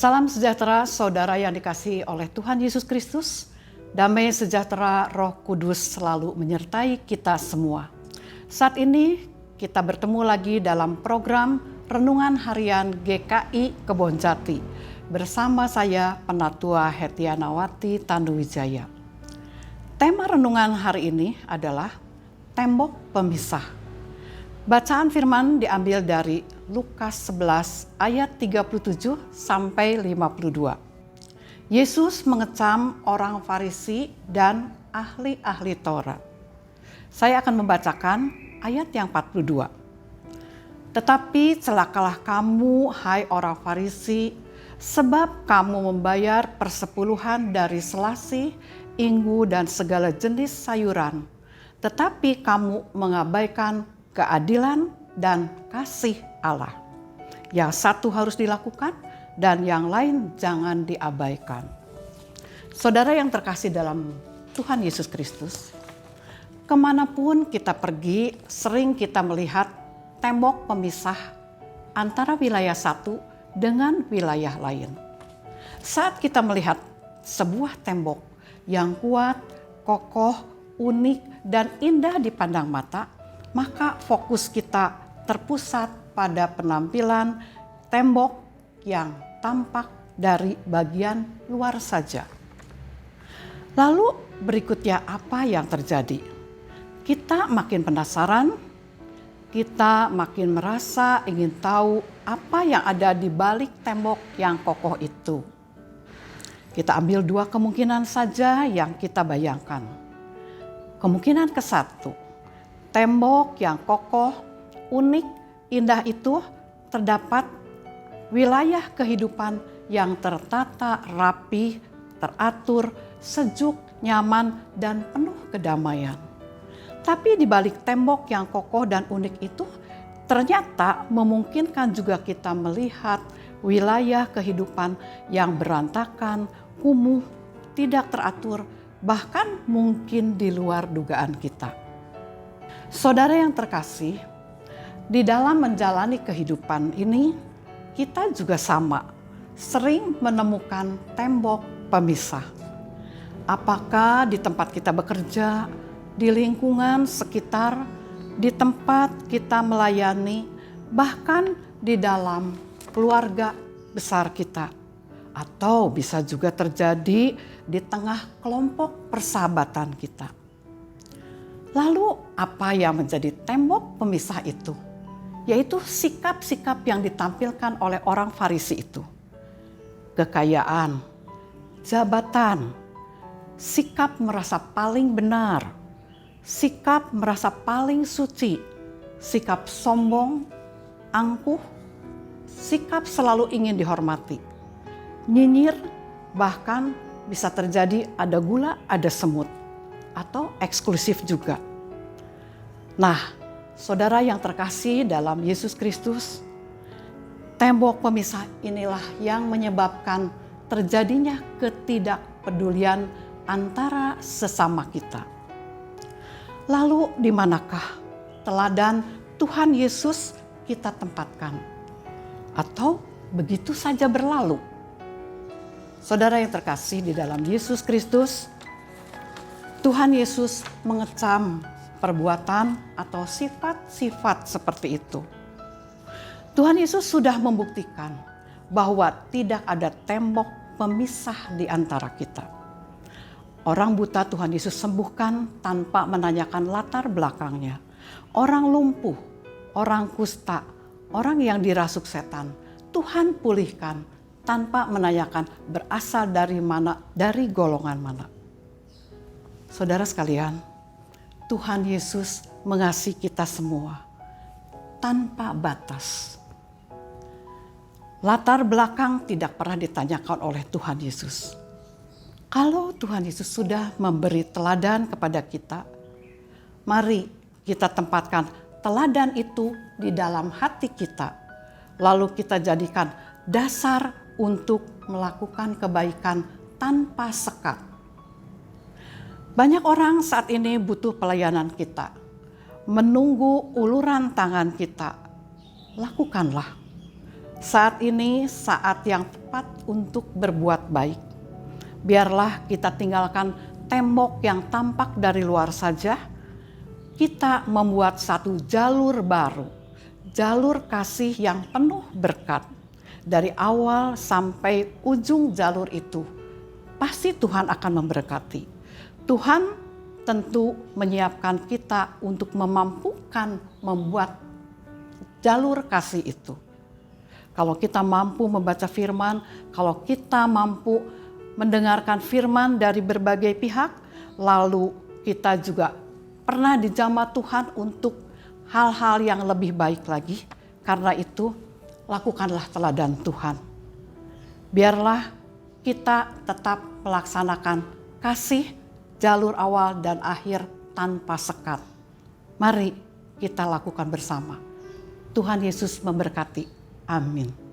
Salam sejahtera saudara yang dikasihi oleh Tuhan Yesus Kristus. Damai sejahtera Roh Kudus selalu menyertai kita semua. Saat ini kita bertemu lagi dalam program Renungan Harian GKI Kebonjati bersama saya Penatua Hetianawati Tanduwijaya. Tema renungan hari ini adalah tembok pemisah. Bacaan firman diambil dari Lukas 11 ayat 37 sampai 52. Yesus mengecam orang Farisi dan ahli-ahli Taurat. Saya akan membacakan ayat yang 42. Tetapi celakalah kamu, hai orang Farisi, sebab kamu membayar persepuluhan dari selasih, inggu, dan segala jenis sayuran. Tetapi kamu mengabaikan keadilan dan kasih Allah. Yang satu harus dilakukan dan yang lain jangan diabaikan. Saudara yang terkasih dalam Tuhan Yesus Kristus, kemanapun kita pergi, sering kita melihat tembok pemisah antara wilayah satu dengan wilayah lain. Saat kita melihat sebuah tembok yang kuat, kokoh, unik, dan indah dipandang mata, maka fokus kita terpusat pada penampilan tembok yang tampak dari bagian luar saja. Lalu berikutnya apa yang terjadi? Kita makin penasaran, kita makin merasa ingin tahu apa yang ada di balik tembok yang kokoh itu. Kita ambil dua kemungkinan saja yang kita bayangkan. Kemungkinan ke satu, tembok yang kokoh, unik, indah itu terdapat wilayah kehidupan yang tertata rapi, teratur, sejuk, nyaman, dan penuh kedamaian. Tapi di balik tembok yang kokoh dan unik itu, ternyata memungkinkan juga kita melihat wilayah kehidupan yang berantakan, kumuh, tidak teratur, bahkan mungkin di luar dugaan kita. Saudara yang terkasih, di dalam menjalani kehidupan ini, kita juga sama, sering menemukan tembok pemisah. Apakah di tempat kita bekerja, di lingkungan sekitar, di tempat kita melayani, bahkan di dalam keluarga besar kita. Atau bisa juga terjadi di tengah kelompok persahabatan kita. Lalu apa yang menjadi tembok pemisah itu? Yaitu sikap-sikap yang ditampilkan oleh orang Farisi itu. Kekayaan, jabatan, sikap merasa paling benar, sikap merasa paling suci, sikap sombong, angkuh, sikap selalu ingin dihormati, nyinyir, bahkan bisa terjadi ada gula, ada semut, atau eksklusif juga. Nah, saudara yang terkasih dalam Yesus Kristus, tembok pemisah inilah yang menyebabkan terjadinya ketidakpedulian antara sesama kita. Lalu di manakah teladan Tuhan Yesus kita tempatkan? Atau begitu saja berlalu? Saudara yang terkasih di dalam Yesus Kristus, Tuhan Yesus mengecam perbuatan atau sifat-sifat seperti itu. Tuhan Yesus sudah membuktikan bahwa tidak ada tembok pemisah di antara kita. Orang buta Tuhan Yesus sembuhkan tanpa menanyakan latar belakangnya. Orang lumpuh, orang kusta, orang yang dirasuk setan, Tuhan pulihkan tanpa menanyakan berasal dari mana, dari golongan mana. Saudara sekalian, Tuhan Yesus mengasihi kita semua tanpa batas. Latar belakang tidak pernah ditanyakan oleh Tuhan Yesus. Kalau Tuhan Yesus sudah memberi teladan kepada kita, mari kita tempatkan teladan itu di dalam hati kita. Lalu kita jadikan dasar untuk melakukan kebaikan tanpa sekat. Banyak orang saat ini butuh pelayanan kita, menunggu uluran tangan kita. Lakukanlah. Saat ini saat yang tepat untuk berbuat baik. Biarlah kita tinggalkan tembok yang tampak dari luar saja. Kita membuat satu jalur baru, jalur kasih yang penuh berkat. Dari awal sampai ujung jalur itu, pasti Tuhan akan memberkati. Tuhan tentu menyiapkan kita untuk memampukan membuat jalur kasih itu. Kalau kita mampu membaca firman, kalau kita mampu mendengarkan firman dari berbagai pihak, lalu kita juga pernah dijamah Tuhan untuk hal-hal yang lebih baik lagi. Karena itu, lakukanlah teladan Tuhan. Biarlah kita tetap melaksanakan kasih jalur awal dan akhir tanpa sekat. Mari kita lakukan bersama. Tuhan Yesus memberkati. Amin.